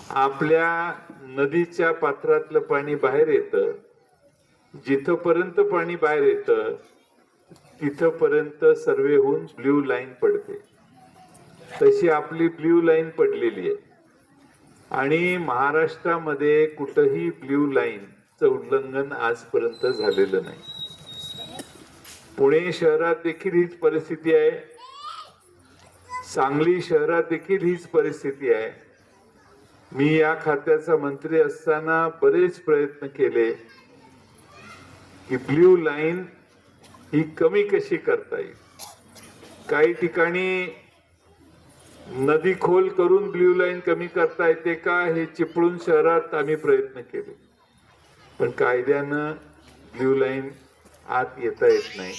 आपल्या नदीच्या पात्रातलं पाणी बाहेर येतं, जिथपर्यंत पाणी बाहेर येतं तिथपर्यंत सर्वे होऊन ब्ल्यू लाईन पडते. तशी आपली ब्ल्यू लाईन पडलेली आहे आणि महाराष्ट्रामध्ये कुठेही ब्ल्यू लाईनचं उल्लंघन आजपर्यंत झालेलं नाही. पुणे शहरात देखील हीच परिस्थिती आहे, सांगली शहरात देखील हीच परिस्थिती आहे. मी या खात्याचा मंत्री असताना बरेच प्रयत्न केले की ब्ल्यू लाईन ही कमी कशी करता येईल. काही ठिकाणी नदी खोल करून ब्ल्यू लाईन कमी करता येते का हे चिपळूण शहरात आम्ही प्रयत्न केले, पण कायद्यानं ब्ल्यू लाईन आत येता येत नाही.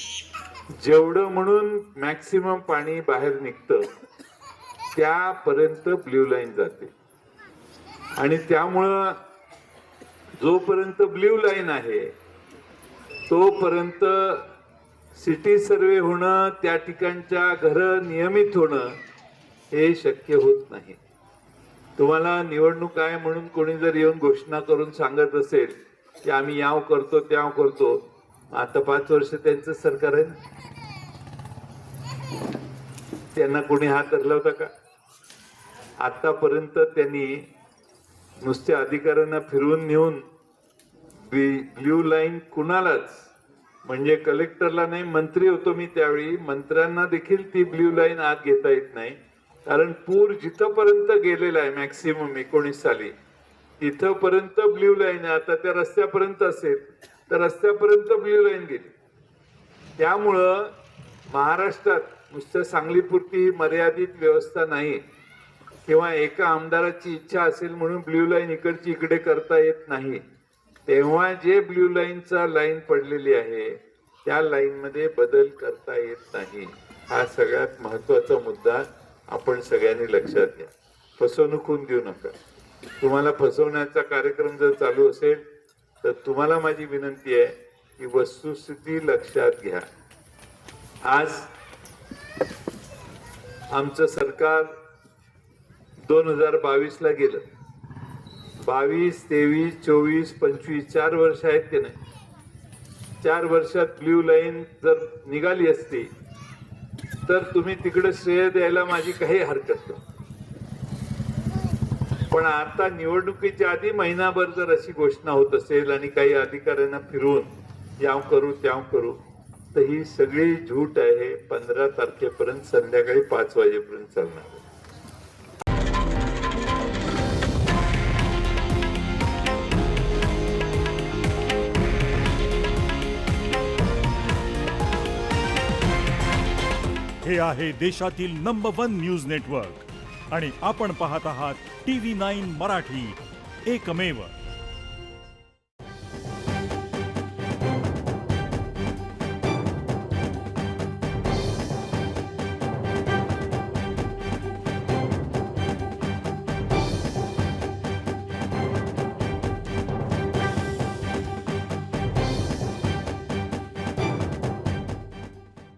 जेवढं म्हणून मॅक्सिमम पाणी बाहेर निघतं त्यापर्यंत ब्ल्यू लाईन जाते आणि त्यामुळं जोपर्यंत ब्ल्यू लाईन आहे तोपर्यंत सिटी सर्वे होणं, त्या ठिकाणच्या घरं नियमित होणं हे शक्य होत नाही. तुम्हाला निवडणूक आहे म्हणून कोणी जर येऊन घोषणा करून सांगत असेल की आम्ही याव करतो त्याव करतो, आता 5 वर्ष त्यांचं सरकार आहे ना, त्यांना कोणी हात धरला होता का? आतापर्यंत त्यांनी नुसत्या अधिकाऱ्यांना फिरवून नेऊन ब्ल्यू लाईन कुणालाच, म्हणजे कलेक्टरला नाही, मंत्री होतो मी त्यावेळी, मंत्र्यांना देखील ती ब्ल्यू लाईन आत घेता येत नाही. कारण पूर जिथपर्यंत गेलेला आहे मॅक्सिमम 19 साली तिथपर्यंत ब्ल्यू लाईन आहे. आता त्या रस्त्यापर्यंत असेल तर रस्त्यापर्यंत ब्ल्यू लाईन गेली. त्यामुळं महाराष्ट्रात नुसतं सांगलीपुरती मर्यादित व्यवस्था नाही किंवा एका आमदाराची इच्छा असेल म्हणून ब्ल्यू लाईन इकडची इकडे करता येत नाही. तेव्हा जे ब्ल्यू लाईनचा लाईन पडलेली आहे त्या लाईन मध्ये बदल करता येत नाही. हा सगळ्यात महत्वाचा मुद्दा आपण सगळ्यांनी लक्षात घ्या. फसवणूक होऊन देऊ नका. तुम्हाला फसवण्याचा कार्यक्रम जर चालू असेल तर तुम्हाला माझी विनंती आहे की वस्तुस्थिती लक्षात घ्या. आज आमचं सरकार 2022 ला गेलं. 22, 23, 24, 25 4 वर्ष आहेत की नाही. 4 वर्षात ब्ल्यू लाईन जर निघाली असती तर तुम्ही तिकडे श्रेय द्यायला माझी काही हरकत नाही. पण आता निवडणुकीच्या आधी महिनाभर जर अशी घोषणा होत असेल आणि काही अधिकाऱ्यांना फिरवून याव करू त्याव करू तर ही सगळी झूट आहे. 15 तारखेपर्यंत संध्याकाळी 5 वाजेपर्यंत चालणार आहे. हे आहे देशातील नंबर 1 न्यूज नेटवर्क आणि आपण पाहत आहात TV9 मराठी, एकमेव.